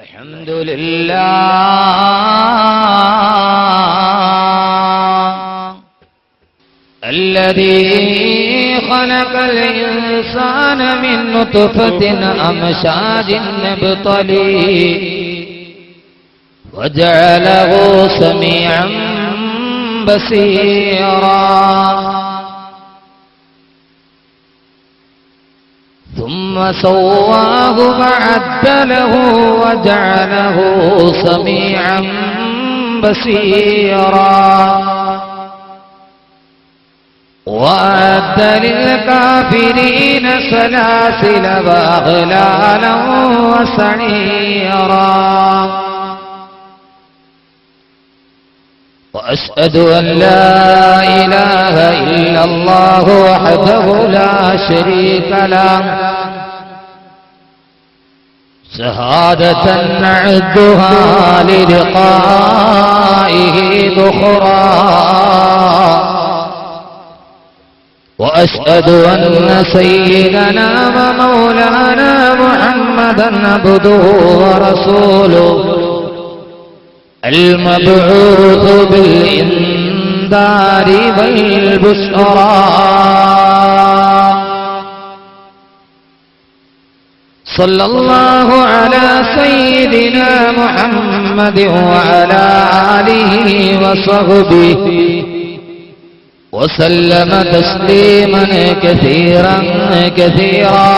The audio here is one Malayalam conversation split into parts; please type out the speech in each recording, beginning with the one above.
الحمد لله الذي خلق الإنسان من نطفة أمشاج نبتلي وجعله سميعا بصيرا ثم سواه فعدله وجعله سميعا بصيرا وأعد للكافرين سلاسل وأغلالا وسعيرا وأشهد أن لا إله إلا الله وحده لا شريك له شهادة نعدها للقائه ذخرا وأشهد أن سيدنا ومولانا محمدا عبده ورسوله المبعوث بالإنذار والبشرى صلى الله على سيدنا محمد وعلى آله وصحبه وسلم تسليما كثيرا كثيرا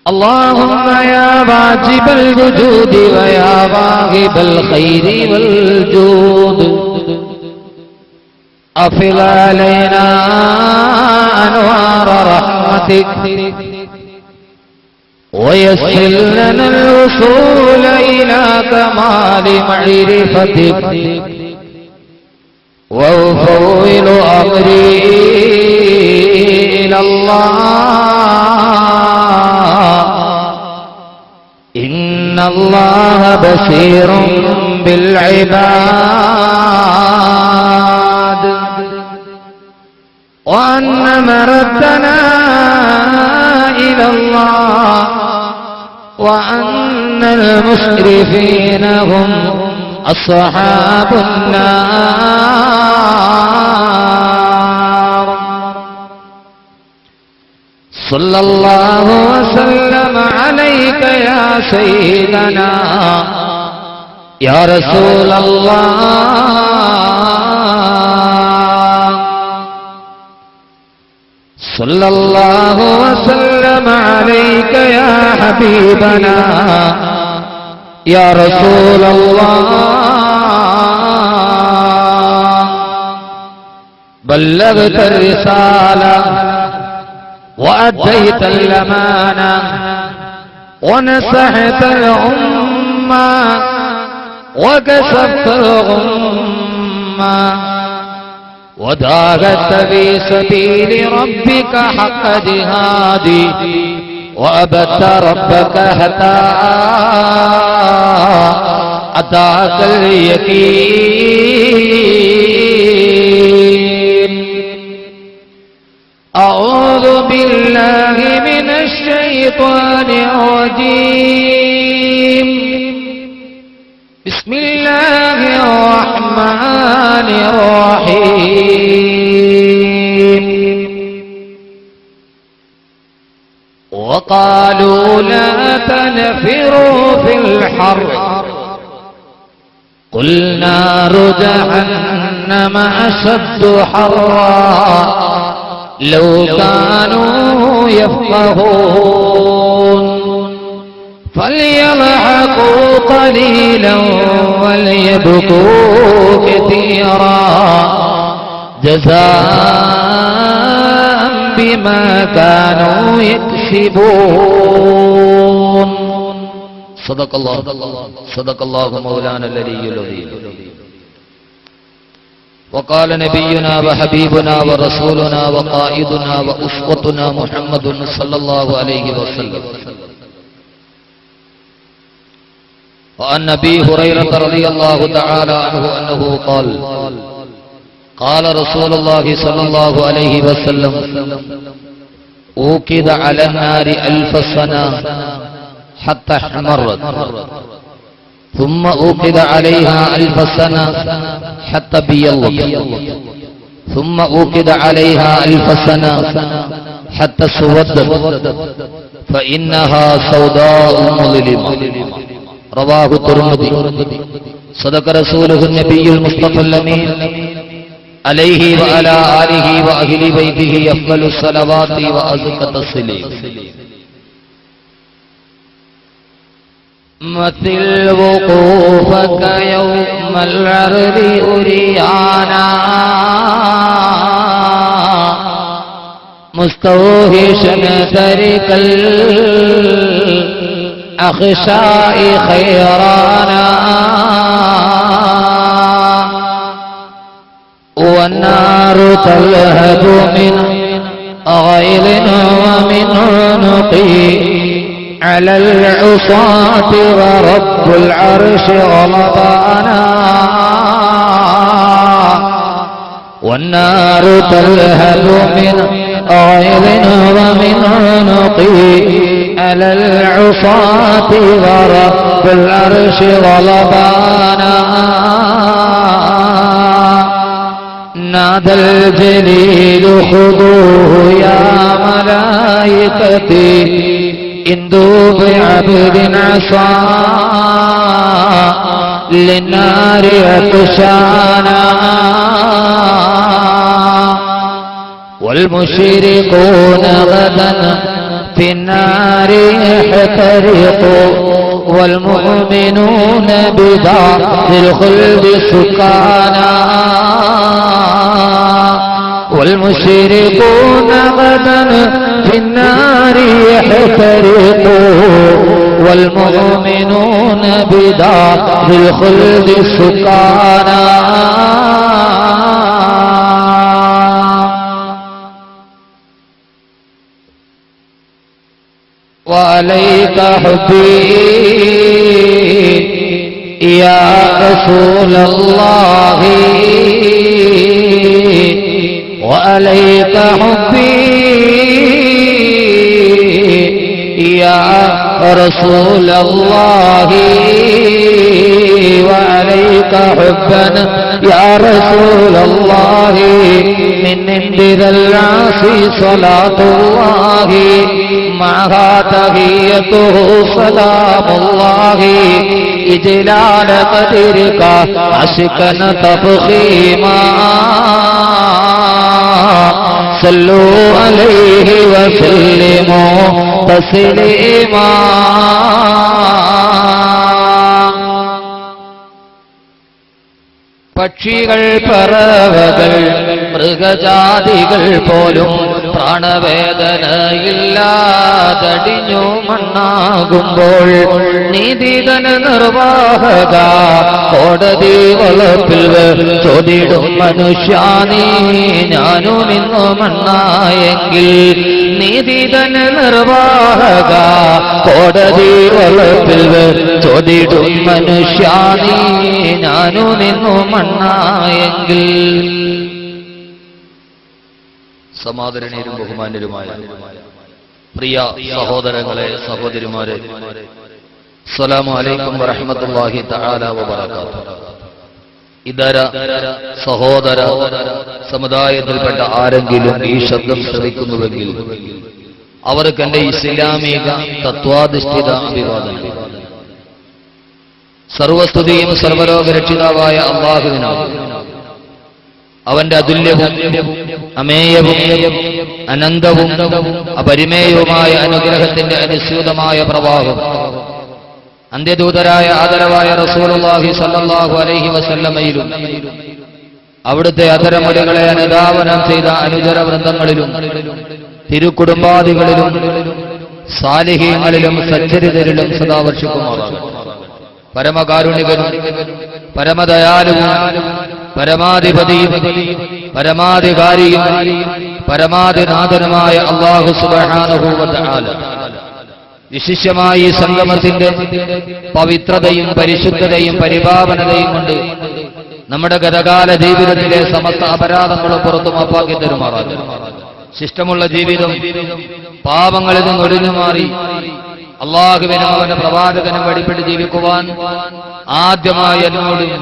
اللهم يا واجب الوجود ويا واهب الخير والجود أفض علينا أنوار رحمتك ويسر لنا الوصول إلى كمال معرفتك وأفوض أمري إلى الله إن الله بصير بالعباد وأن مردنا إلى الله وأن المسرفين هم أصحاب النار صلى الله وسلم عليك يا سيدنا يا رسول الله صلى الله وسلم عليك يا حبيبنا يا رسول الله بلغت الرسالة وأديت الأمانة ونصحت الأمة وكشفت الغمة وجاهدت في سبيل ربك حق جهادي وأبدت ربك حتى أتاك اليقين أعوذ بالله من الشيطان الرجيم بسم الله الرحمن الرحيم وقالوا لا تنفروا في الحر قل نار جهنم أشد حرا لو كانوا يفقهون فليضحكوا قليلا وليبكوا كثيرا جزاء بما كانوا يكسبون صدق الله مولانا العلي العظيم وقال نبينا وحبيبنا ورسولنا وقائدنا وأسوتنا محمد صلى الله عليه وسلم وعن أبي هريرة رضي الله تعالى عنه أنه قال قال رسول الله صلى الله عليه وسلم أوقد على النار 1000 سنة حتى احمرت ثم أوقد عليها 1000 سنة حتى بيضت ثم أوقد عليها 1000 سنة حتى سودت فإنها سوداء مظلمة رواه الترمذي صدق رسوله النبي المصطفى الأمين عليه وعلى آله وأهل بيته أفضل الصلوات وأزكى التسليم. مثل وقوفك يوم العرض أريانا مستوحشا ترك الأخشاء خيرانا والنار تلهب من غيظ ومن عنقي على العصاة ورب العرش غضبانا والنار تلهب من غيظ ومن عنقي على العصاة ورب العرش غضبانا نادى الجليل خذوه يا ملائكتي اندوا بعبد عصى للنار عطشانا والمشركون غدا في النار يحترقوا والمؤمنون بدار الخلد سكانا والمشركون غدا في النار يحترقوا والمؤمنون بدار الخلد سكانا وعليك حبي يا رسول الله وعليك حبي يا رسول الله وعليك حبا يا رسول الله من عند ذا العاصي صلاة الله معها تحيته سلام الله إجلال قدرك عشقا تفخيما صلوا عليه وسلموا تسليما പക്ഷികൾ പറവകൾ മൃഗജാതികൾ പോലും പ്രാണവേദനയില്ലാതടിഞ്ഞു മണ്ണാകുമ്പോൾ നീതികന നിർവാഹക കോടതി വളപ്പിൽ ചോദിടും മനുഷ്യാനീ ഞാനു നിന്നു മണ്ണായെങ്കിൽ നീതികന നിർവാഹക കോടതി വളപ്പിൽ ചോദിടും മനുഷ്യാനീ ഞാനു നിന്നു മണ്ണായെങ്കിൽ. സമാദരണീയരും ബഹുമാന്യരുമായ പ്രിയ സഹോദരങ്ങളെ സഹോദരിമാരെ, അസ്സലാമു അലൈക്കും വറഹ്മത്തുള്ളാഹി തആല വബറകാതുഹു. ഇതര സഹോദര സമുദായത്തിൽപ്പെട്ട ആരെങ്കിലും ഈ ശബ്ദം ശ്രവിക്കുന്നുവെങ്കിൽ അവർക്ക് എന്റെ ഇസ്ലാമിക തത്വാധിഷ്ഠിത അഭിവാദനം. സർവസ്തുതിയും സർവലോകരക്ഷിതാവായ അല്ലാഹുവിനാണ്. അവന്റെ അതുല്യവും അമേയവും അനന്തവും അപരിമേയവുമായ അനുഗ്രഹത്തിന്റെ അനുസ്യൂതമായ പ്രവാഹം അന്ത്യദൂതരായ ആദരവായ റസൂലുള്ളാഹി സ്വല്ലല്ലാഹു അലൈഹി വസല്ലമയിലും അവിടുത്തെ അധരമൊഴികളെ അനുധാവനം ചെയ്ത അനുചര വൃന്ദങ്ങളിലും തിരുക്കുടുംബാദികളിലും സാലിഹീങ്ങളിലും സച്ചരിതരിലും സദാ വർഷിക്കുമാറാകട്ടെ. പരമകാരുണികനും പരമദയാലുവും പരമാധിപതിയും പരമാധികാരിയും പരമാധിനാഥനുമായ അല്ലാഹു സുബ്ഹാനഹു വ തആല വിശിഷ്യമായി ഈ സംഗമത്തിന്റെ പവിത്രതയും പരിശുദ്ധതയും പരിപാവനതയും കൊണ്ട് നമ്മുടെ ഗതകാല ജീവിതത്തിലെ സമസ്ത അപരാധങ്ങളും പുറത്തു മാപ്പാക്കി തരുമാറാകട്ടെ. ശിഷ്ടമുള്ള ജീവിതം, പാപങ്ങളിൽ നിന്ന് ഒഴിഞ്ഞു മാറി അള്ളാഹുവിനും അവന്റെ പ്രവാചകനും വഴിപ്പെട്ട് ജീവിക്കുവാൻ ആദ്യമായി എന്നോടും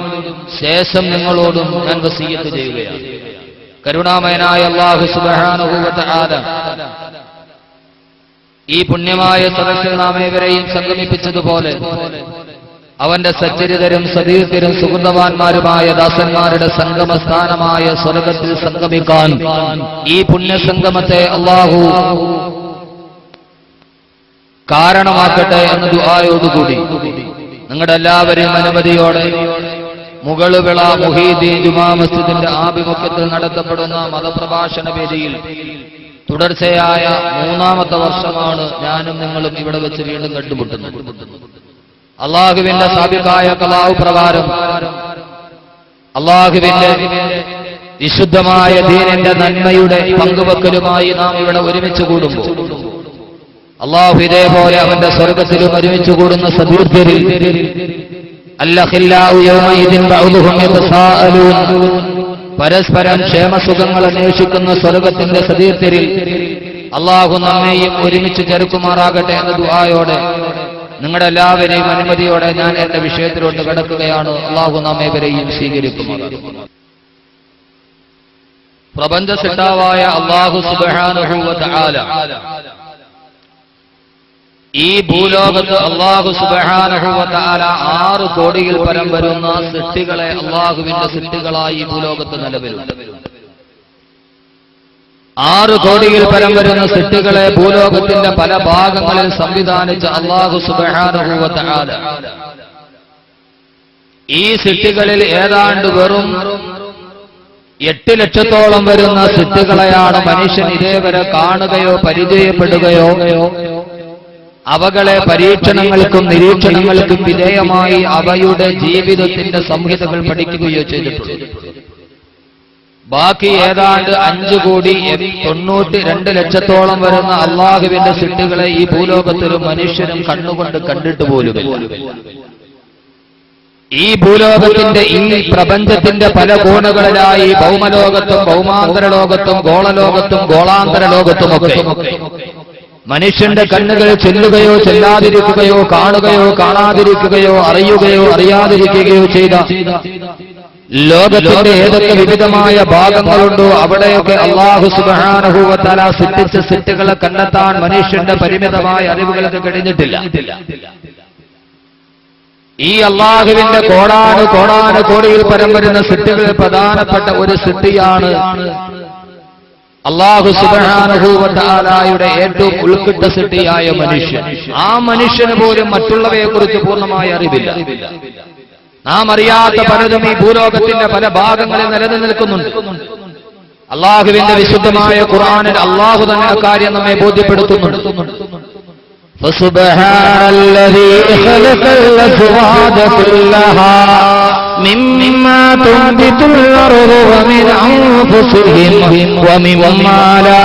ശേഷം നിങ്ങളോടും ഞാൻ വസിയ്യത്ത് ചെയ്യുകയാണ്. കരുണാമയനായ അല്ലാഹു സുബ്ഹാനഹു വ തആല ഈ പുണ്യമായ സദസ്സിൽ നാം ഏവരെയും സംഗമിപ്പിച്ചതുപോലെ അവന്റെ സച്ചരിതരും സതീർത്ഥരും സുഹൃതവാന്മാരുമായ ദാസന്മാരുടെ സംഗമസ്ഥാനമായ സ്വർഗത്തിൽ സംഗമിക്കാൻ ഈ പുണ്യസംഗമത്തെ അല്ലാഹു കാരണമാക്കട്ടെ എന്ന ദുആയോടുകൂടി നിങ്ങളുടെ എല്ലാവരെയും അനുമതിയോടെ മുകളുവിള മുഹീദ്ദീൻ ജുമാ മസ്ജിദിന്റെ ആഭിമുഖ്യത്തിൽ നടത്തപ്പെടുന്ന മതപ്രഭാഷണ വേദിയിൽ തുടർച്ചയായ 3ാമത്തെ വർഷമാണ് ഞാനും നിങ്ങളും ഇവിടെ വെച്ച് വീണ്ടും കണ്ടുമുട്ടുന്നത്. അള്ളാഹുവിന്റെ സാബിഖായ ഖലാഉ പ്രകാരം അള്ളാഹുവിന്റെ വിശുദ്ധമായ ദീനിന്റെ നന്മയുടെ പങ്കുവെക്കലുമായി നാം ഇവിടെ ഒരുമിച്ച് കൂടുമ്പോൾ അള്ളാഹു ഇതേപോലെ അവന്റെ സ്വർഗത്തിലും ഒരുമിച്ച് കൂടുന്ന സതീർത്ഥരിൽ അല്ലഖില്ലാഉ യൗമഇദിൻ ബഅദുഹും യതസാഅലൂൻ, പരസ്പരം ക്ഷേമസുഖങ്ങൾ അന്വേഷിക്കുന്ന സ്വർഗത്തിന്റെ സതീർത്ഥരിൽ അള്ളാഹു നമ്മെയും ഒരുമിച്ച് ചേർക്കുമാറാകട്ടെ എന്ന ദുആയോടെ നിങ്ങളുടെ എല്ലാവരെയും അനുമതിയോടെ ഞാൻ എന്റെ വിഷയത്തിലോട്ട് കടക്കുകയാണ്. അള്ളാഹു നമ്മേവരെയും സ്വീകരിക്കുമാറാകട്ടെ. പ്രപഞ്ച സിട്ടാവായ അള്ളാഹു സുബ്ഹാനഹു വ തആല ഈ ഭൂലോകത്ത് അല്ലാഹു സുബ്ഹാനഹു വ തആല 6 കോടിയിൽ പരം വരുന്ന സൃഷ്ടികളെ അല്ലാഹുവിന്റെ സൃഷ്ടികളായി ഈ ഭൂലോകത്ത് നിലവിലുണ്ട്. 6 കോടിയിൽ പരം വരുന്ന സൃഷ്ടികളെ ഭൂലോകത്തിന്റെ പല ഭാഗങ്ങളിൽ സംവിധാനിച്ച അല്ലാഹു സുബ്ഹാനഹു വ തആല ഈ സൃഷ്ടികളിൽ ഏതാണ്ട് വെറും 8 ലക്ഷത്തോളം വരുന്ന സൃഷ്ടികളെയാണ് മനുഷ്യൻ ഇതേവരെ കാണുകയോ പരിചയപ്പെടുകയോ അവകളെ പരീക്ഷണങ്ങൾക്കും നിരീക്ഷണങ്ങൾക്കും വിധേയമായി അവയുടെ ജീവിതത്തിന്റെ സംഹിതകൾ പഠിക്കുകയോ ചെയ്തിട്ടുണ്ട്. ബാക്കി ഏതാണ്ട് 5,92 ലക്ഷത്തോളം വരുന്ന അള്ളാഹുവിന്റെ സൃഷ്ടികളെ ഈ ഭൂലോകത്തിലും മനുഷ്യരും കണ്ണുകൊണ്ട് കണ്ടിട്ട് പോലുമില്ല. ഈ ഭൂലോകത്തിന്റെ ഈ പ്രപഞ്ചത്തിന്റെ പല കോണുകളിലായി ഭൗമലോകത്തും ഭൗമാന്തര ലോകത്തും ഗോളലോകത്തും ഗോളാന്തര ലോകത്തുമൊക്കെ മനുഷ്യന്റെ കണ്ണുകൾ ചെല്ലുകയോ ചെല്ലാതിരിക്കുകയോ കാണുകയോ കാണാതിരിക്കുകയോ അറിയുകയോ അറിയാതിരിക്കുകയോ ചെയ്ത ലോകത്തിന്റെ ഏതൊക്കെ വിവിധമായ ഭാഗങ്ങളുണ്ടോ അവിടെയൊക്കെ അല്ലാഹു സുബ്ഹാനഹു വ തആല സൃഷ്ടിച്ച സൃഷ്ടികളെ കണ്ടെത്താൻ മനുഷ്യന്റെ പരിമിതമായ അറിവുകൾക്ക് കഴിഞ്ഞിട്ടില്ല. ഈ അല്ലാഹുവിന്റെ കോടാനു കോടിയിൽ പരം വരുന്ന സൃഷ്ടികളിൽ പ്രധാനപ്പെട്ട ഒരു സൃഷ്ടിയാണ് അല്ലാഹു സുബ്ഹാനഹു വ തആലയുടെ ഏറ്റവും ഉൾക്കിട്ട സൃഷ്ടിയായ മനുഷ്യൻ. ആ മനുഷ്യന് പോലും മറ്റുള്ളവയെക്കുറിച്ച് പൂർണ്ണമായ അറിവില്ല. നാം അറിയാത്ത പലതും ഈ ഭൂലോകത്തിന്റെ പല ഭാഗങ്ങളിൽ നിലനിൽക്കുന്നുണ്ട്. അല്ലാഹുവിന്റെ വിശുദ്ധമായ ഖുർആനിൽ അല്ലാഹു തന്നെ അക്കാര്യം നമ്മെ ബോധ്യപ്പെടുത്തുന്നുണ്ട്. ഫസുബ്ഹാനല്ലദീ ഖലഖൽ അസ്വാദ കുല്ലഹാ മിമ്മാ തുൻബിതുൽ അർദു വമിൻ അൻഫുസിഹിം വമിമ്മാ ലാ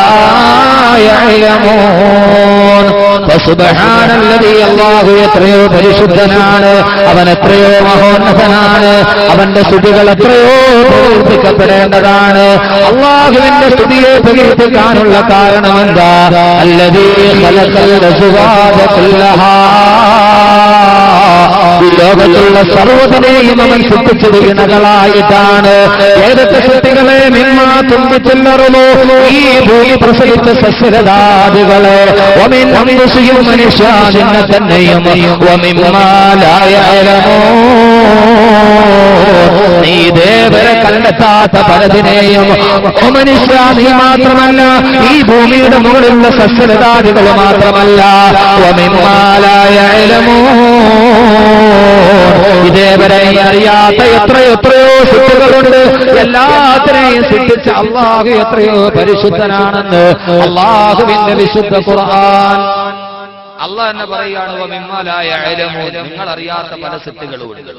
യഅലമൂൻ. ഫസുബ്ഹാനല്ലദീ അല്ലാഹു എത്രയോ പരിശുദ്ധനാണ്, അവൻ എത്രയോ മഹോന്നതനാണ്, അവന്റെ സ്തുതികൾ എത്രയോ പ്രകീർത്തിക്കപ്പെടേണ്ടതാണ്. അല്ലാഹുവിന്റെ സ്തുതിയെ പ്രകീർത്തിക്കാനുള്ള കാരണം എന്താ? അല്ലദീ ഖലഖൽ അസ്വാദ കുല്ലഹാ, ഈ ലോകത്തുള്ള സർവ്വതിനെയും അവൻ സൃഷ്ടിച്ചത് ഇണകളായിട്ടാണ്. ഏതൊക്കെ സൃഷ്ടികളെ? മിമ്മാ തുൻബിത്തുല്ലറുളു, ഈ ഭൂമി പ്രസവിച്ച സസ്യലതാദികളെ, വമിൻ അൻഫുസിഹിം മനുഷ്യാദിനെ തന്നെയും, വമിമ്മാ ലാ യഅലമൂൻ, നീ ഇതേവരെ കണ്ടെത്താത്ത പലതിനെയും. മനുഷ്യ, നീ മാത്രമല്ല, ഈ ഭൂമിയുടെ മുകളിലുള്ള സസ്യലതാദികൾ മാത്രമല്ല, വമിമ്മാ ലാ യഅലമൂൻ, ഇതേവരെ അറിയാത്ത എത്രയോ സൃഷ്ടികളുണ്ട്. എല്ലാത്തിനെയും സൃഷ്ടിച്ച അല്ലാഹു എത്രയോ പരിശുദ്ധനാണെന്ന് അല്ലാഹുവിന്റെ വിശുദ്ധ ഖുർആൻ. അല്ലാഹു തന്നെ പറയുകയാണ്, വമിമ്മാ ലാ യഅലമൂൻ, നിങ്ങൾ അറിയാത്ത പല സൃഷ്ടികളുമുണ്ട്.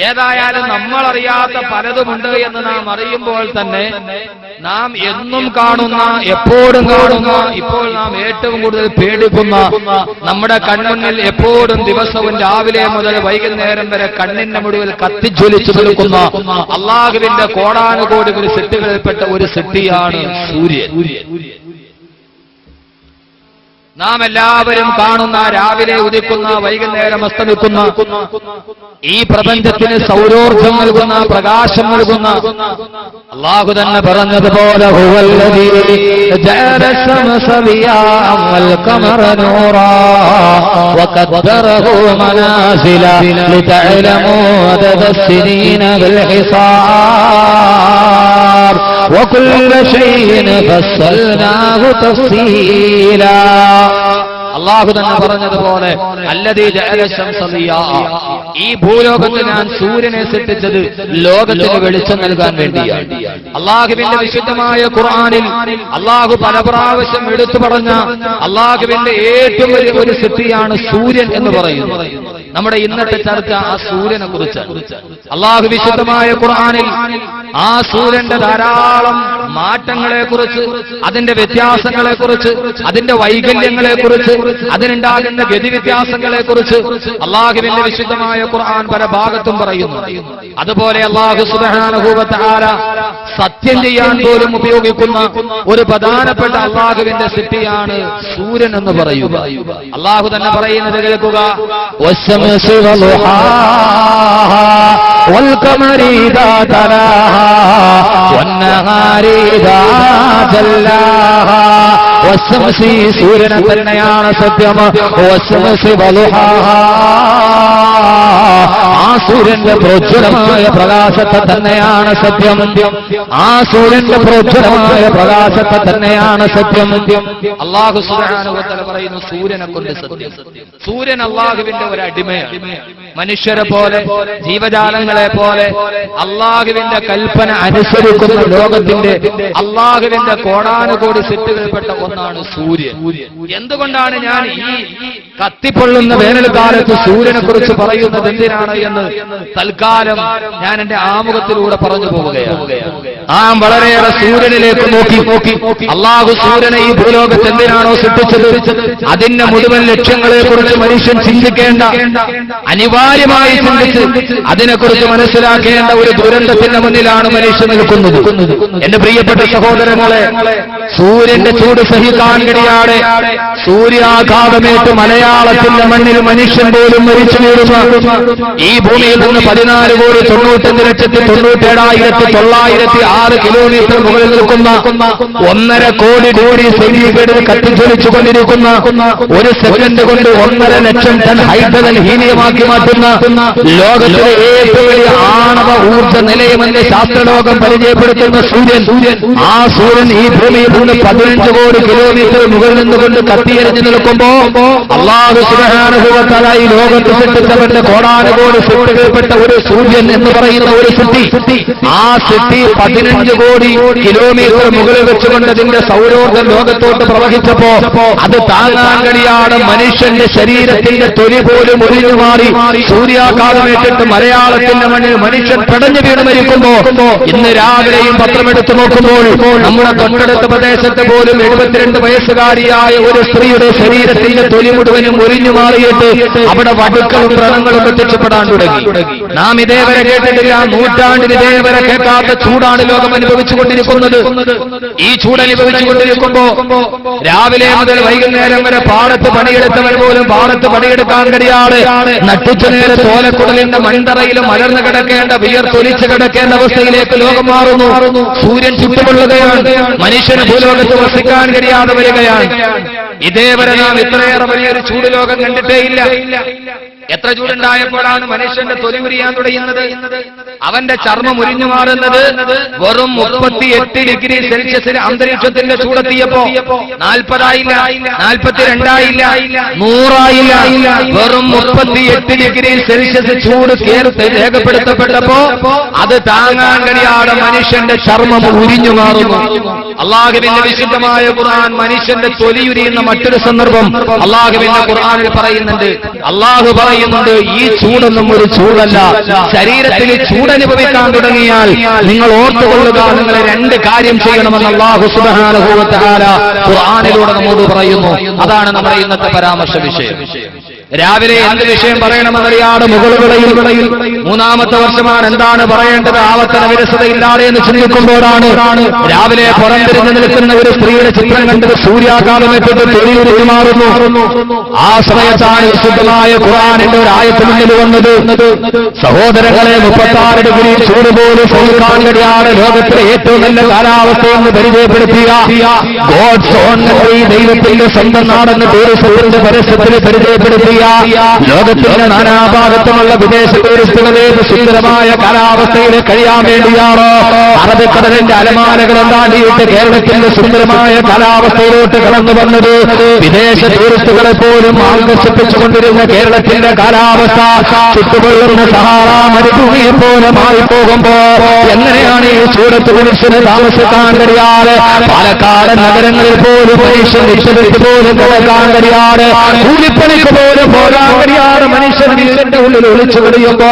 ഏതായാലും നമ്മൾ അറിയാത്ത പലതുമുണ്ട് എന്ന് നാം അറിയുമ്പോൾ തന്നെ നാം എന്നും കാണുന്ന, എപ്പോഴും കാണുന്ന, ഇപ്പോൾ നാം ഏറ്റവും കൂടുതൽ പേടിക്കുന്ന, നമ്മുടെ കൺമുന്നിൽ എപ്പോഴും ദിവസവും രാവിലെ മുതൽ വൈകുന്നേരം വരെ കണ്ണിന്റെ മുഴുവൻ കത്തിജ്വലിച്ചു നിൽക്കുന്ന അല്ലാഹുവിന്റെ കോടാനുകോടി സൃഷ്ടികളിൽപ്പെട്ട ഒരു സൃഷ്ടിയാണ് സൂര്യൻ. നാം എല്ലാവരും കാണുന്ന രാവിലെ ഉദിക്കുന്ന വൈകുന്നേരം അസ്തമിക്കുന്ന ഈ പ്രപഞ്ചത്തിന് സൗരോർജം നൽകുന്ന പ്രകാശം നൽകുന്ന അല്ലാഹു തന്നെ പറഞ്ഞതുപോലെ ഹുവല്ലദീ ജഅല ശംസ ദിയാഅൻ വൽ ഖമറ നൂറാ വഖദ്ദറഹു മനാസില ലിതഅലമൂ അദദ السنين بالحساب وكل شيء فصلناه تفصيلا അല്ലാഹു തന്നെ പറഞ്ഞതുപോലെ അല്ലദീ ജഅല ശംസ ദിയാഅ, ഈ ഭൂലോകത്തിൽ ഞാൻ സൂര്യനെ സൃഷ്ടിച്ചത് ലോകത്തിന് വെളിച്ചം നൽകാൻ വേണ്ടിയാണ്. അല്ലാഹുവിന്റെ വിശുദ്ധമായ ഖുർആനിൽ അല്ലാഹു പല പ്രാവശ്യം എടുത്തു പറഞ്ഞ അല്ലാഹുവിന്റെ ഏറ്റവും വലിയ ഒരു സൃഷ്ടിയാണ് സൂര്യൻ എന്ന് പറയുന്നത്. നമ്മുടെ ഇന്നത്തെ ചർച്ച ആ സൂര്യനെ കുറിച്ചാണ്. അല്ലാഹു വിശുദ്ധമായ ഖുർആനിൽ ആ സൂര്യന്റെ ധാരാളം മാറ്റങ്ങളെ കുറിച്ച്, അതിന്റെ വ്യത്യാസങ്ങളെ കുറിച്ച്, അതിന്റെ വൈകല്യങ്ങളെ കുറിച്ച്, അതിനുണ്ടാകുന്ന ഗതിവ്യത്യാസങ്ങളെ കുറിച്ച് അല്ലാഹുവിന്റെ വിശുദ്ധമായ ഖുർആൻ പല ഭാഗത്തും പറയുന്നു. അതുപോലെ അല്ലാഹു സുബ്ഹാനഹു വ തആല സത്യം ചെയ്യാൻ പോലും ഉപയോഗിക്കുന്ന ഒരു പ്രധാനപ്പെട്ട അല്ലാഹുവിന്റെ സൃഷ്ടിയാണ് സൂര്യൻ എന്ന് പറയുക. അല്ലാഹു തന്നെ പറയുന്നത് കേൾക്കുക, വശംസി വളുഹാഹാ വൽഖമരി ഇദാ തലാഹാ വന്നഹാരി ഇദാ ജല്ലാഹാ. വശംസി, സൂര്യനെ തന്നെയാണ് സത്യം. വശംസി വളുഹാഹാ, ആ സൂര്യന്റെ പ്രോജ്വലമായ പ്രകാശത്തെ തന്നെയാണ് സത്യം. ആ സൂര്യന്റെ പ്രോജ്വലമായ പ്രകാശത്തെ തന്നെയാണ് സത്യം. അല്ലാഹു സുബ്ഹാനഹു വ തആല പറയുന്നു സൂര്യനെ കൊണ്ട് സത്യം. സൂര്യൻ അല്ലാഹുവിന്റെ ഒരു അടിമയാണ്. മനുഷ്യരെ പോലെ ജീവജാലങ്ങളെ പോലെ അല്ലാഹുവിന്റെ കൽപ്പന അനുസരിക്കുന്ന ലോകത്തിന്റെ അല്ലാഹുവിന്റെ കോടാനുകോടി സൃഷ്ടികളിൽപ്പെട്ട ഒന്നാണ് സൂര്യൻ. എന്തുകൊണ്ടാണ് ഞാൻ ഈ കത്തിപ്പൊള്ളുന്ന വേനൽക്കാലത്ത് സൂര്യനെ കുറിച്ച് പറയുന്നത് എന്തിനാണ് എന്ന് തൽക്കാലം ഞാൻ എന്റെ ആമുഖത്തിലൂടെ പറഞ്ഞു പോവുകയാണ്. നാം വളരെയേറെ സൂര്യനിലേക്ക് നോക്കി അല്ലാഹു സൂര്യനെ ഈ ഭൂലോകത്ത് എന്തിനാണോ സൃഷ്ടിച്ചത് അതിന്റെ മുഴുവൻ ലക്ഷ്യങ്ങളെ കുറിച്ച് മനുഷ്യൻ ചിന്തിക്കേണ്ട, അനിവാര്യമായി ചിന്തിച്ച് അതിനെക്കുറിച്ച് മനസ്സിലാക്കേണ്ട ഒരു ദുരന്തത്തിന്റെ മുന്നിലാണ് മനുഷ്യൻ നിൽക്കുന്നത്. എന്റെ പ്രിയപ്പെട്ട സഹോദരങ്ങളെ, സൂര്യന്റെ ചൂട് സഹിക്കാൻ കഴിയാതെ സൂര്യാഘാതമേറ്റ് മലയാളത്തിന്റെ മണ്ണിൽ മനുഷ്യൻ പോലും മരിച്ചു വീഴുന്ന ഈ ഭൂമിയിൽ നിന്ന് 14,91,97,906 കിലോമീറ്റർ മുകളിൽ നിൽക്കുന്ന 1.5 കോടി സൈനികരുടെ കത്തിജ്വലിച്ചുകൊണ്ടിരിക്കുന്ന ഒരു സെക്കൻഡ് കൊണ്ട് 1.5 ലക്ഷം ടൺ ഹൈഡ്രജൻ ഹീനിയമാക്കി മാറ്റുന്ന ലോകത്തിലെ ഏറ്റവും വലിയ ആണവ ഊർജ്ജ നിലയമെന്ന് ശാസ്ത്രലോകം പരിചയപ്പെടുത്തുന്ന സൂര്യൻ, ആ സൂര്യൻ ഈ ഭൂമിയിൽ നിന്ന് 15 കോടി കിലോമീറ്റർ മുകളിൽ നിന്നുകൊണ്ട് കത്തിയെറിഞ്ഞു നിൽക്കുമ്പോ അല്ലാഹു സുബ്ഹാനഹു വ തആല ഈ ലോകത്ത് സൃഷ്ടിച്ചവന്റെ കോടാനുകോടി സൃഷ്ടികൾപ്പെട്ട ഒരു സൂര്യൻ എന്ന് പറയുന്ന ഒരു സൃഷ്ടി, ആ സൃഷ്ടി 15 കോടി കിലോമീറ്റർ മുകളിൽ വെച്ചുകൊണ്ട് അതിന്റെ സൗരോർജ്ജം ലോകത്തോട്ട് പ്രവഹിച്ചപ്പോ അത് താങ്ങാൻ കഴിയാതെ മനുഷ്യന്റെ ശരീരത്തിന്റെ തൊലി പോലും ഒഴിഞ്ഞു മാറി സൂര്യാഘാതമേറ്റിട്ട് മലയാളത്തിന്റെ മണ്ണിൽ മനുഷ്യൻ പടഞ്ഞു വീണ് മരിക്കുമ്പോ ഇന്ന് രാവിലെയും പത്രമെടുത്ത് നോക്കുമ്പോൾ നമ്മുടെ തൊട്ടടുത്ത പ്രദേശത്ത് പോലും 72 വയസ്സുകാരിയായ ഒരു സ്ത്രീയുടെ ശരീരത്തിന്റെ തൊലി മുഴുവനും ഒഴിഞ്ഞു മാറിയിട്ട് അവിടെ വടുക്കളും വ്രണങ്ങളും എത്തിച്ചപ്പെടാൻ തുടങ്ങി. നാം ഇതേവരെ കേട്ടിട്ടില്ല, നൂറ്റാണ്ടിന് ഇതേവരെ കേൾക്കാത്ത ചൂടാണ് ലോകം അനുഭവിച്ചുകൊണ്ടിരിക്കുന്നത്. ഈ ചൂടനുഭവിച്ചുകൊണ്ടിരിക്കുമ്പോ രാവിലെ മുതൽ വൈകുന്നേരം വരെ പാടത്ത് പണിയെടുത്തവർ പോലും പാടത്ത് പണിയെടുക്കാൻ കഴിയാതെ നട്ടുച്ച നേരെ തോലക്കുടലിന്റെ മൺതറയിൽ മലർന്നു കിടക്കേണ്ട, വിയർത്തൊലിച്ച് കിടക്കേണ്ട അവസ്ഥയിലേക്ക് ലോകം മാറുന്നു. സൂര്യൻ ചുട്ടുകൊള്ളുകയാണ്, മനുഷ്യന് ഭൂലോകത്ത് വസിക്കാൻ കഴിയാതെ വരികയാണ്. ഇതേവരെ നാം ഇത്രയേറെ വലിയൊരു ചൂട് ലോകം കണ്ടിട്ടേ ഇല്ല. എത്ര ചൂടുണ്ടായപ്പോഴാണ് മനുഷ്യന്റെ തൊലി ഉരിയാൻ തുടങ്ങുന്നത്, അവന്റെ ചർമ്മം ഉരിഞ്ഞു മാറുന്നത്. വെറും 38 ഡിഗ്രി സെൽഷ്യസിന് അന്തരീക്ഷത്തിന്റെ ചൂടെത്തിയപ്പോ 40 ആയില്ല, 42 ആയില്ല, 100 ആയില്ല, വെറും 38 ഡിഗ്രി സെൽഷ്യസ് ചൂട് രേഖപ്പെടുത്തപ്പെട്ടപ്പോ അത് താങ്ങാൻ കഴിയാതെ മനുഷ്യന്റെ ചർമ്മം ഉരിഞ്ഞു മാറുന്നു. അല്ലാഹുവിന്റെ വിശുദ്ധമായ ഖുർആൻ മനുഷ്യന്റെ തൊലി ഉരിയുന്ന മറ്റൊരു സന്ദർഭം അല്ലാഹുവിന്റെ ഖുർആനിൽ പറയുന്നുണ്ട്. അല്ലാഹു പറയുന്നുണ്ട്, ഈ ചൂടൊന്നും ഒരു ചൂടല്ല. ശരീരത്തിൽ ചൂടനുഭവിക്കാൻ തുടങ്ങിയാൽ നിങ്ങൾ ഓർത്തുകൊള്ളുക, നിങ്ങൾ 2 കാര്യം ചെയ്യണമെന്ന് അല്ലാഹു സുബ്ഹാനഹു വ തആല ഖുർആനിലൂടെ നമ്മോട് പറയുന്നു. അതാണ് നമ്മുടെ ഇന്നത്തെ പരാമർശ വിഷയം. രാവിലെ എന്ത് വിഷയം പറയണമെന്നറിയാതെ മുകളുകളയിൽ മൂന്നാമത്തെ വർഷമാണ്. എന്താണ് പറയേണ്ടത്? ആവർത്തന വിരസതയില്ലാതെ എന്ന് ചിന്തിക്കുമ്പോഴാണ് രാവിലെ പുറംതിരിഞ്ഞു നിൽക്കുന്ന ഒരു സ്ത്രീയുടെ ചിത്രം കണ്ടത് സൂര്യാഘാതമേറ്റിട്ട് തൊഴിലുരുത്തി മാറുന്നു. ആ സമയത്താണ് വിശുദ്ധമായ ഖുർആനിന്റെ ഒരു ആയത്ത് മുന്നിൽ വന്നത്. സഹോദരങ്ങളെ, 36 ഡിഗ്രി ചൂട് പോലും സഹിക്കാൻ കഴിയാതെ ലോകത്തിലെ ഏറ്റവും നല്ല കാലാവസ്ഥയെന്ന് പരിചയപ്പെടുത്തിയ ഗോഡ്സ് ഓൺ കൺട്രി, ദൈവത്തിന്റെ സ്വന്തം നാടെന്ന് ടൂറിസത്തിന്റെ പരസ്യത്തിൽ പരിചയപ്പെടുത്തിയ ലോകത്തിന്റെ നാനാഭാഗത്തുമുള്ള വിദേശ ടൂറിസ്റ്റുകളെ സുന്ദരമായ കാലാവസ്ഥയിൽ കഴിയാൻ വേണ്ടിയാണ് അറബിക്കടലിന്റെ അലമാലകൾ താണ്ടിയിട്ട് കേരളത്തിന്റെ സുന്ദരമായ കാലാവസ്ഥയിലോട്ട് കടന്നു വന്നത്. വിദേശ ടൂറിസ്റ്റുകളെ പോലും ആകർഷിപ്പിച്ചുകൊണ്ടിരുന്ന കേരളത്തിന്റെ കാലാവസ്ഥ ചുറ്റുകൊള്ളുന്ന സഹാറ മരുഭൂമിയെ പോലെ മാറിപ്പോകുമ്പോ എങ്ങനെയാണ് ഈ ചൂടത്ത് മനുഷ്യന് താമസിക്കാൻ കഴിയാതെ പാലക്കാട് നഗരങ്ങളിൽ പോലും മനുഷ്യൻ നിശ്ചയിച്ച് പോലും കിടക്കാൻ കഴിയാതെ കൂലിപ്പണിക്ക് പോലും പോകാൻ കഴിയാതെ മനുഷ്യൻ വീടിന്റെ ഉള്ളിൽ ഒളിച്ചു കഴിയുമ്പോ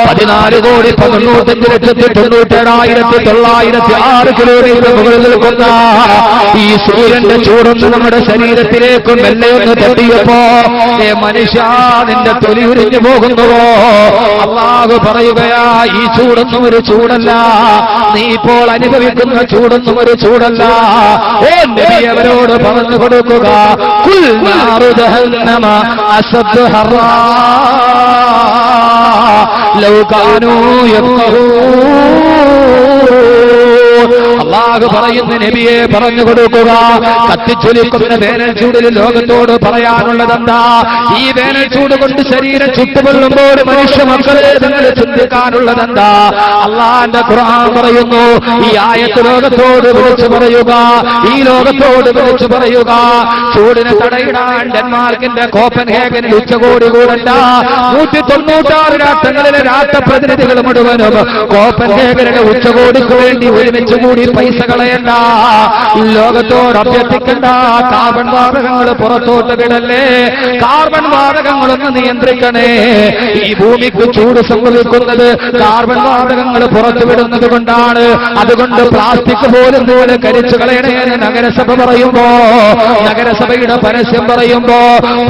14,95,97,906 കിലോമീറ്റർ മുകളിൽ നിൽക്കുന്ന ഈ സൂര്യന്റെ ചൂടൊന്ന് നമ്മുടെ ശരീരത്തിലേക്കും മെല്ലയൊന്ന് തട്ടിയപ്പോ മനുഷ്യ നിന്റെ തൊലി ഉരിഞ്ഞു പോകുന്നുവോ? അല്ലാഹു പറയുകയാ, ഈ ചൂടൊന്നും ഒരു ചൂടല്ല, നീ ഇപ്പോൾ അനുഭവിക്കുന്ന ചൂടൊന്നും ഒരു ചൂടല്ല. ഓ നബി അവരോട് പറഞ്ഞു കൊടുക്കുക, കുൽ നാറു ജഹന്നമ അസദ്ദു ഹറാ ലൗ കാനൂ യഫ്ഖഹൂൻ. അല്ലാഹു പറയുന്ന നബിയെ പറഞ്ഞു കൊടുക്കുക, കത്തിച്ചൊലിക്കുന്ന വേനൽ ചൂടിൽ ലോകത്തോട് പറയാനുള്ളതെന്താ? ഈ വേനൽ ചൂട് കൊണ്ട് ശരീരം ചുട്ടുകൊള്ളുമ്പോൾ മനുഷ്യ മക്കളെ നിങ്ങൾ ചിന്തിക്കാനുള്ളതെന്താ? അല്ലാഹുവിന്റെ ഖുർആൻ പറയുന്നു, ഈ ആയത്ത് ലോകത്തോട് വിളിച്ചു പറയുക, ഈ ലോകത്തോട് വിളിച്ചു പറയുക. ചൂടിനെ തടയിടാൻ ഡെൻമാർക്കിന്റെ കോപ്പൻഹേഗനിൽ ഉച്ചകോടി കൂടണ്ട. 196 രാഷ്ട്രങ്ങളിലെ രാഷ്ട്രപ്രതിനിധികൾ മുഴുവനും കോപ്പൻഹേഗനിലെ ഉച്ചകോടിക്ക് വേണ്ടി ഒരുമിച്ച് കൂടി പൈസ കളയണ്ട. ലോകത്തോട് അഭ്യർത്ഥിക്കണ്ട. കാർബൺ വാതകങ്ങൾ പുറത്തോട്ട് വിടല്ലേ, കാർബൺ വാതകങ്ങളൊന്ന് നിയന്ത്രിക്കണേ. ഈ ഭൂമിക്ക് ചൂട് സംഭവിക്കുന്നത് കാർബൺ വാതകങ്ങൾ പുറത്തുവിടുന്നത് കൊണ്ടാണ്. അതുകൊണ്ട് പ്ലാസ്റ്റിക് പോലും പോലെ കരിച്ചു കളയണേന്ന് നഗരസഭ പറയുമ്പോ, നഗരസഭയുടെ പരസ്യം പറയുമ്പോ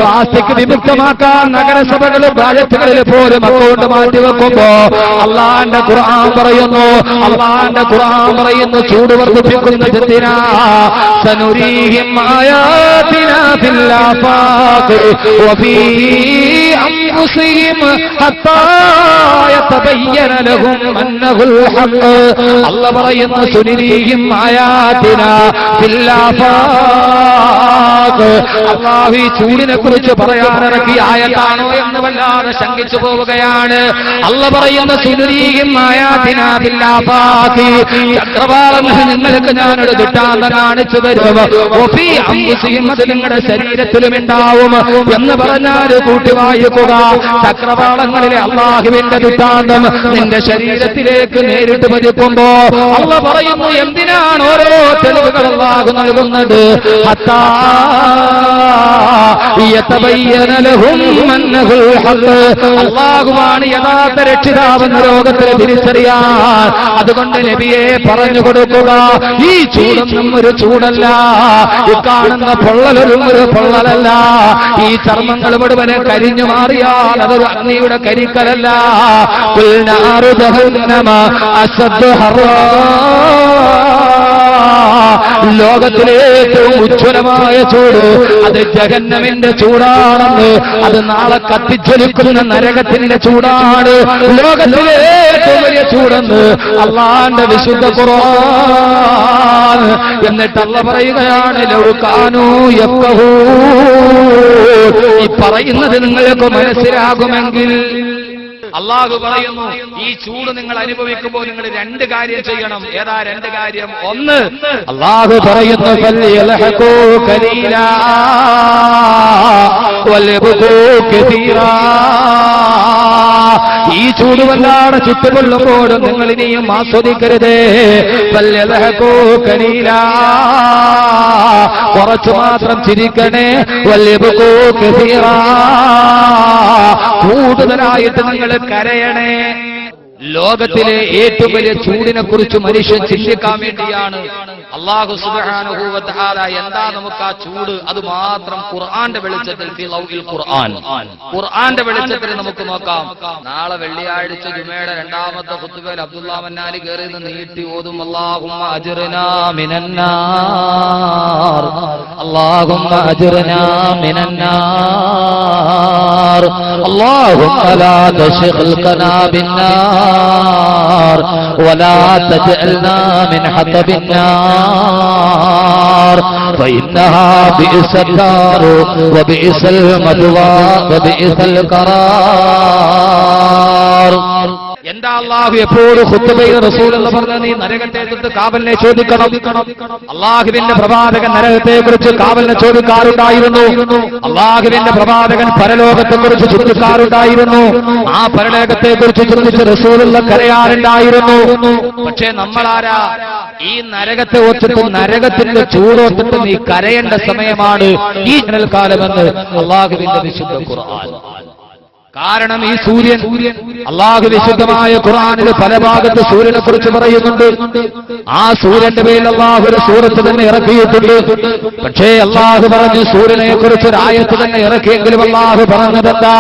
പ്ലാസ്റ്റിക് വിമുക്തമാക്കാൻ നഗരസഭകൾ ബാലറ്റുകളിൽ പോലും അക്കൗണ്ട് മാറ്റിവെക്കുമ്പോ അള്ളാന്റെ ഖുർആൻ പറയുന്നു, അള്ളാന്റെ ഖുർആൻ പറയുന്നു, ചൂട് വർദ്ധിപ്പിക്കുന്ന എന്തിനാ? സനുരീഹിം ആയാതിനാ ഫിൽ ആഫാഖി വഫീ അൻഫുസിഹിം ഹത്താ യതബയ്യന ലഹും അന്നഹുൽ ഹഖ്. അല്ലാഹു പറയുന്നു, സുനുരീഹിം ആയാതിനാ ഫിൽ ആഫാഖ്. അല്ലാഹു ഈ ചൂടിനെ കുറിച്ച് പറയാനിറക്കിയ ആയത്താണോ എന്ന് വല്ലാതെ ശങ്കിച്ചു പോവുകയാണ്. അല്ലാഹു പറയുന്നു, സുനുരീഹിം ആയാതിനാ ഫിൽ ആഫാഖി. ചക്രവാളങ്ങൾ നിങ്ങൾക്ക് ഞാനൊരു ദൃഷ്ടാന്തം കാണിച്ചു തരും. വഫീ അൻഫുസിഹിം, അത് നിങ്ങളുടെ ശരീരത്തിലും ഉണ്ടാവും എന്ന് പറഞ്ഞാൽ കൂട്ടി വായിക്കുക. ചക്രവാളങ്ങളിലെ അല്ലാഹുവിന്റെ ദൃഷ്ടാന്തം നിന്റെ ശരീരത്തിലേക്ക് നേരിട്ട് പതിക്കുമ്പോ അല്ലാഹു പറയുന്നു, എന്തിനാണ് ഓരോ തെളിവുകൾ അല്ലാഹു നൽകുന്നത്? ഹത്താ യതബയ്യന ലഹും അന്നഹുൽ ഹഖ്. അല്ലാഹുവാണ് യഥാർത്ഥ രക്ഷിതാവെന്ന് ലോകത്തിൽ തിരിച്ചറിയാൻ. അതുകൊണ്ട് നബിയെ പറഞ്ഞു കൊടുക്കുക, ഈ ചൂടൊന്നും ഒരു ചൂടല്ല, ഈ കാണുന്ന പൊള്ളലൊന്നും ഒരു പൊള്ളലല്ല. ഈ ചർമ്മങ്ങൾ മുഴുവനെ കരിഞ്ഞു മാറിയാൽ അതൊരു അഗ്നിയുടെ കരിക്കലല്ല. ഖുൽ നാറു ജഹന്നമ അസദ്ദു ഹറാ. ലോകത്തിലെ ഏറ്റവും ഉജ്ജ്വലമായ ചൂട് അത് ജഹന്നമിന്റെ ചൂടാണെന്ന്, അത് നാളെ കത്തിച്ചൊലിക്കുന്ന നരകത്തിന്റെ ചൂടാണ്. ലോകത്തിലെ ഏറ്റവും വലിയ ചൂടെന്ന് അള്ളാന്റെ വിശുദ്ധ ഖുർആൻ. എന്നിട്ട് അല്ലാഹു പറയുകയാണ്, ലൗ കാനൂ യഫ്ഖഹൂൻ. ഈ പറയുന്നത് നിങ്ങൾക്ക് മനസ്സിലാകുമെങ്കിൽ. അല്ലാഹു പറയുന്നു, ഈ ചൂട് നിങ്ങൾ അനുഭവിക്കുമ്പോൾ നിങ്ങൾ 2 കാര്യം ചെയ്യണം. ഏതാ 2 കാര്യം? ഒന്ന്, അല്ലാഹു പറയുന്നു, ഫൽയൽഹഖൂ ഖലീലാ വൽയബ്കൂ കസീറാ. ഈ ചൂട് വല്ലാതെ ചുറ്റുകൊള്ളുമ്പോഴും നിങ്ങൾ ഇനിയും ആസ്വദിക്കരുത്. ഫൽയൽഹഖൂ ഖലീലാ, കുറച്ചു മാത്രം ചിരിക്കണേ. വൽയബ്കൂ കസീറാ, കൂടുതലായിട്ട് നിങ്ങൾ കരയണേ. ലോകത്തിലെ ഏറ്റവും വലിയ ചൂടിനെ കുറിച്ച് മനുഷ്യൻ ചിന്തിക്കാൻ വേണ്ടിയാണ് അല്ലാഹു സുബ്ഹാനഹു വ തആല എന്താ നമുക്ക് ആ ചൂട് അത് മാത്രം ഖുർആന്റെ വെളിച്ചത്തിൽ ഖുർആന്റെ വെളിച്ചത്തിൽ നമുക്ക് നോക്കാം. നാളെ വെള്ളിയാഴ്ച ജുമയുടെ രണ്ടാമത്തെ ഖുത്ബയിൽ അബ്ദുല്ലാ മന്നാലി കയറി നീട്ടി ഓതും അല്ലാഹുമ്മ അജ്റിനാ മിനന്നാർ അല്ലാഹുമ്മ അജ്റിനാ മിനന്നാർ അല്ലാഹുമ്മ ലാ തശ്ഖൽകനാ ബിന്നാർ വലാ തജ്അൽനാ മിൻ ഹതബിന്നാർ ഫഇന്നഹാ ബിഇസ്ദാർ വബിഇസൽ മദ്വാ വബിഇസൽ ഖറാർ. എന്താ അല്ലാഹു എപ്പോഴും ഖുത്ബയിൽ റസൂൽ എന്ന് പറഞ്ഞ നീ നരകത്തെ കുറിച്ച് കാവലിനെ ചോദിക്കണം. അല്ലാഹുവിന്റെ പ്രവാചകൻ നരകത്തെ കുറിച്ച് കാവലിനെ ചോദിക്കാറുണ്ടായിരുന്നു. അല്ലാഹുവിന്റെ പ്രവാചകൻ പരലോകത്തെ കുറിച്ച് ചിന്തിക്കാറുണ്ടായിരുന്നു. ആ പരലോകത്തെ കുറിച്ച് ചിന്തിച്ച് റസൂലുള്ള കരയാറുണ്ടായിരുന്നു. പക്ഷേ നമ്മളാരാ ഈ നരകത്തെ ഓർത്തിട്ട് നരകത്തിന്റെ ചൂടോർത്തിട്ട് നീ കരയേണ്ട സമയമാണ് ഈ ജനൽക്കാലമെന്ന് അല്ലാഹുവിന്റെ വിശുദ്ധ ഖുർആൻ. കാരണം ഈ സൂര്യൻ അല്ലാഹു വിശുദ്ധമായ ഖുർആനിൽ പല ഭാഗത്ത് സൂര്യനെ കുറിച്ച് പറയുന്നുണ്ട്. ആ സൂര്യന്റെ പേരിൽ അല്ലാഹു ഒരു സൂറത്ത് തന്നെ ഇറക്കിയിട്ടുണ്ട്. പക്ഷേ അല്ലാഹു പറഞ്ഞു സൂര്യനെ കുറിച്ച് ഒരു ആയത്ത് തന്നെ ഇറക്കിയെങ്കിലും അല്ലാഹു പറഞ്ഞതെന്താ?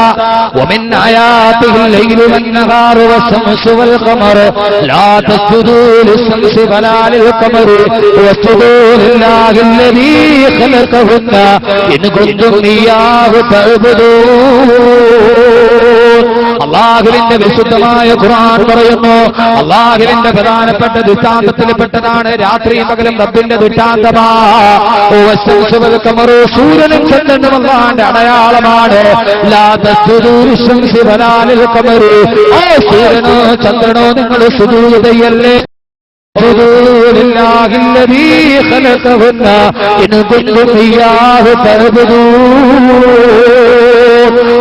വമിൻ ആയാതിഹിൽ ലൈലു വന്നഹാറു വശംസു വൽ ഖമറു ലാ തസ്ജുദൂ ലിശംസി വലാ ലിൽ ഖമറി വസ്ജുദൂ ലില്ലാഹിൽ ലദീ ഖലഖഹുന്ന ഇൻ കുൻതും ഇയ്യാഹു തഅ്ബുദൂൻ. അല്ലാഹുവിന്റെ വിശുദ്ധമായ ഖുർആൻ പറയുന്നു അല്ലാഹുവിന്റെ പ്രധാനപ്പെട്ട ദൃഷ്ടാന്തത്തിൽപ്പെട്ടതാണ് രാത്രിയും പകലും റബ്ബിന്റെ ദൃഷ്ടാന്തമാ. സൂര്യനും ചന്ദ്രനും അല്ലാഹുവിന്റെ അടയാളമാണ്. ലാ തസ്ജുദൂ ലിശംസി വലാ ലിൽ ഖമറി. ആ സൂര്യനോ ചന്ദ്രനോ നിങ്ങൾ സുജൂദ് ചെയ്യല്ലേ. ലില്ലാഹിൽ ലദീ ഖലഖഹുന്ന ഇൻ കുൻതും ഇയ്യാഹു തഅ്ബുദൂൻ.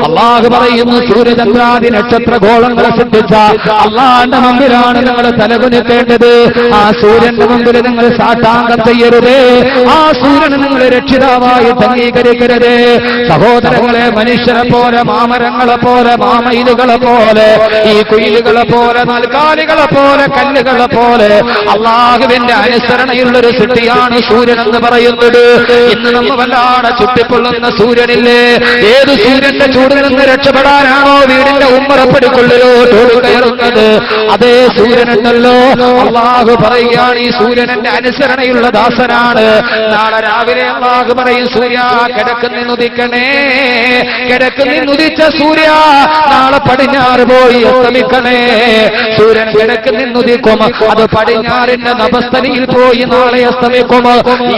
അല്ലാഹു പറയുന്നു സൂര്യചന്ദ്രാദി നക്ഷത്രഗോളങ്ങളെ സൃഷ്ടിച്ച അല്ലാഹുവിന്റെ മുമ്പിലാണ് നിങ്ങൾ തലകുനിക്കേണ്ടത്. ആ സൂര്യന്റെ മുമ്പിൽ നിങ്ങൾ സാഷ്ടാംഗം ചെയ്യരുത്. ആ സൂര്യനെ നിങ്ങൾ രക്ഷിതാവായി അംഗീകരിക്കരുത്. സഹോദരങ്ങളെ, മനുഷ്യരെ പോലെ മാമരങ്ങളെ പോലെ മാമയിലുകളെ പോലെ ഈ കുയിലുകളെ പോലെ നാൽക്കാലികളെ പോലെ കല്ലുകളെ പോലെ അല്ലാഹുവിന്റെ അനുസരണയുള്ളൊരു സൃഷ്ടിയാണ് സൂര്യൻ എന്ന് പറയുന്നത്. ഇന്ന് നമ്മൾ വല്ലാതെ ചുട്ടിപ്പൊള്ളുന്ന സൂര്യനില്ലേ? ഏത് സൂര്യന്റെ ചൂടിൽ നിന്ന് രക്ഷപ്പെടാനാണോ വീടിന്റെ ഉമ്മറപ്പടിക്കുള്ളിലോട്ട് കയറുന്നത്? അതേ സൂര്യനുണ്ടല്ലോ. അല്ലാഹു പറയുകയാണ് ഈ സൂര്യൻ എന്റെ അനുസരണയുള്ള ദാസനാണ്. നാളെ രാവിലെ അല്ലാഹു പറയും സൂര്യ കിഴക്ക് നിന്നുദിക്കണേ. കിഴക്ക് നിന്നുദിച്ച സൂര്യ നാളെ പടിഞ്ഞാറ് പോയി അസ്തമിക്കണേ. സൂര്യൻ കിഴക്ക് നിന്നുദിക്കും, അത് പടിഞ്ഞാറിന്റെ നഭസ്ഥലിയിൽ പോയി നാളെ അസ്തമിക്കും.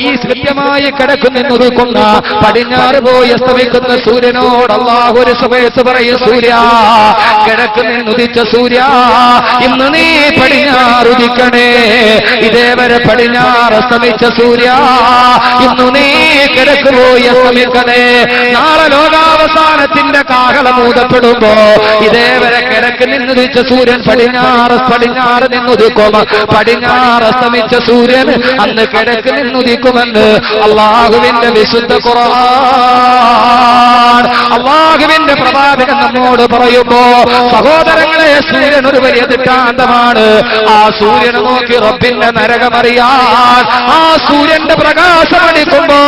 ഈ കൃത്യമായി കിഴക്ക് നിന്നുദിക്കുന്ന പടിഞ്ഞാറ് പോയി അസ്തമിക്കുന്ന സൂര്യനോട് അല്ലാഹു ഒരു സമയത്ത് പറയും സൂര്യ കിഴക്ക് നിന്നുദിച്ച സൂര്യ ഇന്ന് നീ പടിഞ്ഞാറുദിക്കണേ. ഇതേവരെ പടിഞ്ഞാറ് അസ്തമിച്ച സൂര്യ ഇന്ന് നീ കിഴക്ക് പോയി അസ്തമിക്കണേ. നാളെ ലോകാവസാനത്തിന്റെ കാഹളം ഊതപ്പെടുമ്പോ ഇതേവരെ കിഴക്ക് നിന്നുദിച്ച സൂര്യൻ പടിഞ്ഞാറ് നിന്നുദിക്കും. പടിഞ്ഞാറ് അസ്തമിച്ച സൂര്യൻ അന്ന് കിഴക്ക് നിന്നുദിക്കുമെന്ന് അല്ലാഹുവിന്റെ വിശുദ്ധ ഖുർആൻ അല്ലാഹുവിന്റെ പ്രവാചകൻ നമ്മോട് പറയുമ്പോ സഹോദരങ്ങളെ, സൂര്യൻ ഒരു വലിയ ദൃഷ്ടാന്തമാണ്. ആ സൂര്യനെ നോക്കി റബ്ബിന്റെ നരകമറിയാൻ ആ സൂര്യന്റെ പ്രകാശം അടിക്കുമ്പോ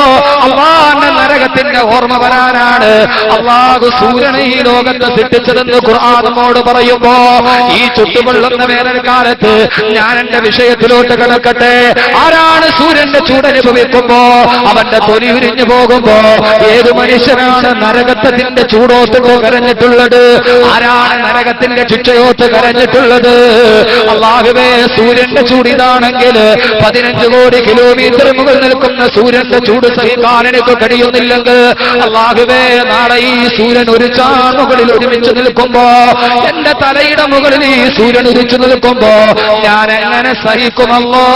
അല്ലാഹുവിന്റെ നരകത്തിന്റെ ഓർമ്മ വരാനാണ് അല്ലാഹു സൂര്യനെ ഈ ലോകത്ത് സൃഷ്ടിച്ചതെന്ന് ഖുർആൻ നമ്മോട് പറയുമ്പോ ഈ ചുട്ടുപൊള്ളുന്ന വേനൽക്കാലത്ത് ഞാൻ എന്റെ വിഷയത്തിലോട്ട് കിടക്കട്ടെ. ആരാണ് സൂര്യന്റെ ചൂടനുഭവിക്കുമ്പോ അവന്റെ തൊലി ഉരിഞ്ഞു പോകുമ്പോ ഏത് മനുഷ്യനാണ് നരകത്തിന്റെ ചൂടോത്ത് കരഞ്ഞിട്ടുള്ളത്? ആരാണ് നരകത്തിന്റെ ശിക്ഷയോത്ത് കരഞ്ഞിട്ടുള്ളത്? അല്ലാഹുവേ, സൂര്യന്റെ ചൂടിതാണെങ്കിൽ 15 കോടി കിലോമീറ്റർ മുകളിൽ നിൽക്കുന്ന സൂര്യന്റെ ചൂട് സഹിക്കാൻ എനിക്ക് കഴിയുന്നില്ലെങ്കിൽ അല്ലാഹുവേ, നാളെ ഈ സൂര്യൻ ഒരു ചാമുകളിൽ ഒരുമിച്ച് നിൽക്കുമ്പോ എന്റെ തലയുടെ മുകളിൽ ഈ സൂര്യൻ ഉദിച്ചു നിൽക്കുമ്പോ ഞാൻ എങ്ങനെ സഹിക്കുമല്ലോ?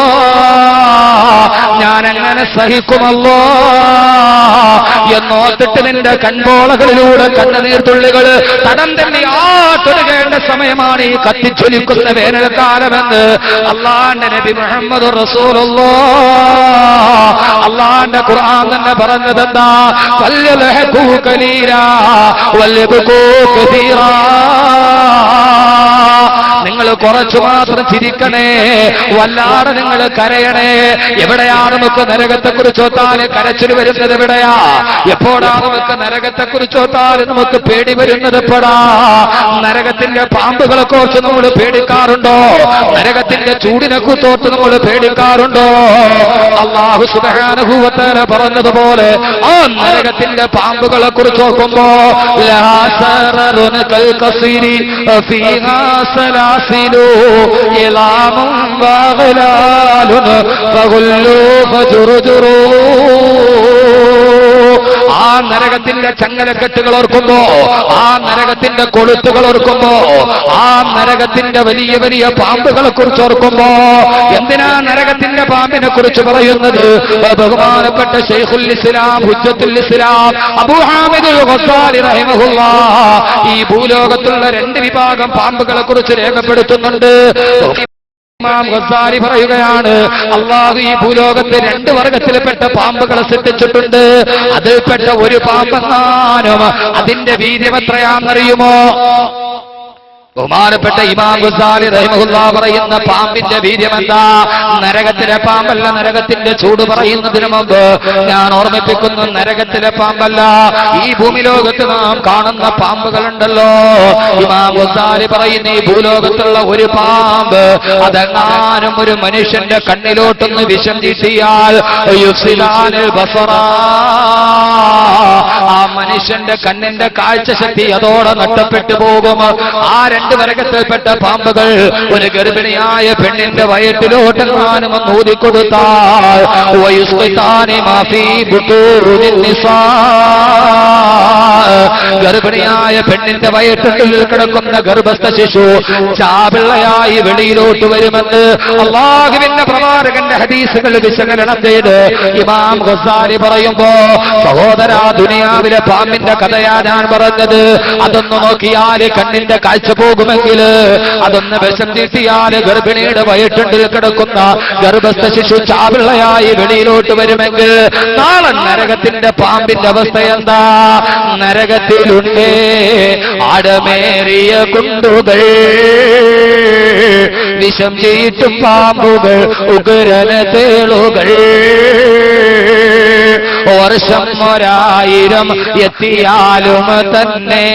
ഞാൻ എങ്ങനെ സഹിക്കുമല്ലോ എന്നോർത്തിട്ട് നിന്റെ കൺപോളകളിലൂടെ കണ്ണുനീർത്തുള്ളികൾ തടം തന്നെ ആട്ടൊഴുകേണ്ട സമയമാണ് ഈ കത്തിച്ചൊലിക്കുന്ന വേനൽക്കാലമെന്ന് അല്ലാഹുവിന്റെ നബി മുഹമ്മദ് റസൂലുള്ളാഹ് അല്ലാഹുവിന്റെ ഖുർആൻ തന്നെ പറഞ്ഞതെന്താ? വല്യൽഹഖൂ ഖലീലാ വല്യബ്കൂ കസീറാ. നിങ്ങൾ കുറച്ചു മാത്രം ചിരിക്കണേ, വല്ലാതെ നിങ്ങൾ കരയണേ. എവിടെയാ നമുക്ക് നരകത്തെക്കുറിച്ച് ഓർത്താൽ കരച്ചിൽ വരുന്നത്? എവിടെയാ? എപ്പോഴാ നമുക്ക് നരകത്തെക്കുറിച്ച് ഓർത്താൽ നമുക്ക് പേടി വരുന്നത്? എപ്പോഴാ? നരകത്തിന്റെ പാമ്പുകളെ കുറിച്ച് നമ്മൾ പേടിക്കാറുണ്ടോ? നരകത്തിന്റെ ചൂടിനെ കുറിച്ചോർത്ത് നമ്മൾ പേടിക്കാറുണ്ടോ? അല്ലാഹു സുബ്ഹാനഹു വ തആല പറഞ്ഞതുപോലെ ആ നരകത്തിന്റെ പാമ്പുകളെ കുറിച്ച് നോക്കുമ്പോ ആ നരകത്തിന്റെ ചങ്ങലക്കെട്ടുകൾ ഓർക്കുമ്പോ, ആ നരകത്തിന്റെ കൊളുത്തുകൾ ഓർക്കുമ്പോ, ആ നരകത്തിന്റെ വലിയ വലിയ പാമ്പുകളെ കുറിച്ച് ഓർക്കുമ്പോ, എന്തിനാ നരകത്തിന്റെ പാമ്പിനെ കുറിച്ച് പറയുന്നത്? ബഹുമാനപ്പെട്ട ശൈഖുൽ ഇസ്ലാം ഹുജ്ജത്തുൽ ഇസ്ലാം അബൂ ഹാമിദ് ഗസ്സാലി റഹിമഹുല്ലാഹ് ഈ ഭൂലോകത്തുള്ള രണ്ട് വിഭാഗം പാമ്പുകളെ കുറിച്ച് രേഖപ്പെടുത്തുന്നുണ്ട്. ഇമാം ഗസ്സാലി പറയുകയാണ്, അല്ലാഹു ഈ ഭൂലോകത്ത് രണ്ട് വർഗത്തിൽപ്പെട്ട പാമ്പുകളെ സൃഷ്ടിച്ചിട്ടുണ്ട്. അതിൽപ്പെട്ട ഒരു പാമ്പെങ്ങാനും അതിന്റെ വീര്യം എത്രയാണെന്നറിയുമോ? ബഹുമാനപ്പെട്ട ഇമാം ഗസ്സാലി റഹിമഹുല്ലാഹ് പറയുന്ന പാമ്പിന്റെ വീര്യം എന്താ? നരകത്തിലെ പാമ്പല്ല. നരകത്തിന്റെ ചൂട് പറയുന്നതിന് മുമ്പ് ഞാൻ ഓർമ്മിപ്പിക്കുന്നു, നരകത്തിലെ പാമ്പല്ല, ഈ ഭൂമിലോകത്ത് നാം കാണുന്ന പാമ്പുകളുണ്ടല്ലോ. ഇമാം ഗസ്സാലി പറയുന്ന ഈ ഭൂലോകത്തുള്ള ഒരു പാമ്പ് അതെങ്ങാനും ഒരു മനുഷ്യന്റെ കണ്ണിലോട്ടൊന്ന് വിഷം തീട്ടിയാൽ ആ മനുഷ്യന്റെ കണ്ണിന്റെ കാഴ്ചശക്തി അതോടെ നഷ്ടപ്പെട്ടു പോകും. ആ രണ്ട് വർഗത്തിൽപ്പെട്ട പാമ്പുകൾ ഒരു ഗർഭിണിയായ പെണ്ണിന്റെ വയറ്റിലോട്ടെങ്ങാനും ഊതിക്കൊടുത്താൽ ഗർഭിണിയായ പെണ്ണിന്റെ വയറ്റിനുള്ളിൽ കിടക്കുന്ന ഗർഭസ്ഥ ശിശു ചാപിള്ളയായി വെളിയിലോട്ട് വരുമെന്ന് അല്ലാഹുവിന്റെ പ്രവാചകന്റെ ഹദീസുകൾ വിശകലനം ചെയ്ത് ഇമാം ഗസ്സാലി പറയുമ്പോ, സഹോദരാ, ദുനിയാവിലെ പാമ്പിന്റെ കഥയാ ഞാൻ പറഞ്ഞത്. അതൊന്ന് നോക്കിയാൽ കണ്ണിന്റെ കാഴ്ച പോകുമെങ്കിൽ, അതൊന്ന് വിഷം തീട്ടിയാൽ ഗർഭിണിയുടെ വയറ്റിനുള്ളിൽ കിടക്കുന്ന ഗർഭസ്ഥ ശിശു ചാപിള്ളയായി വെളിയിലോട്ട് വരുമെങ്കിൽ, നാളെ നരകത്തിന്റെ പാമ്പിന്റെ അവസ്ഥ എന്താ? നരകത്തിലുണ്ടേ ആടമേറിയ കുണ്ടുകൾ, വിഷം ചീറ്റും പാമ്പുകൾ, ഉഗ്രന തേളുകൾ, വർഷം 1000 എത്തിയാലും തന്നെ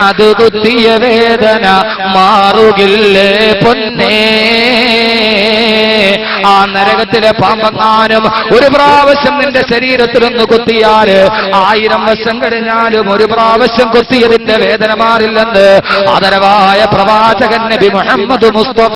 അത് കുത്തിയ വേദന മാറുകില്ലേ പൊന്നേ. ആ നരകത്തിലെ പാമ്പങ്ങാനും ഒരു പ്രാവശ്യം നിന്റെ ശരീരത്തിലൊന്ന് കുത്തിയാൽ 1000 വർഷം കഴിഞ്ഞാലും ഒരു പ്രാവശ്യം കുത്തിയതിന്റെ വേദന മാറില്ലെന്ന് ആദരവായ പ്രവാചകൻ നബി മുഹമ്മദ് മുസ്തഫ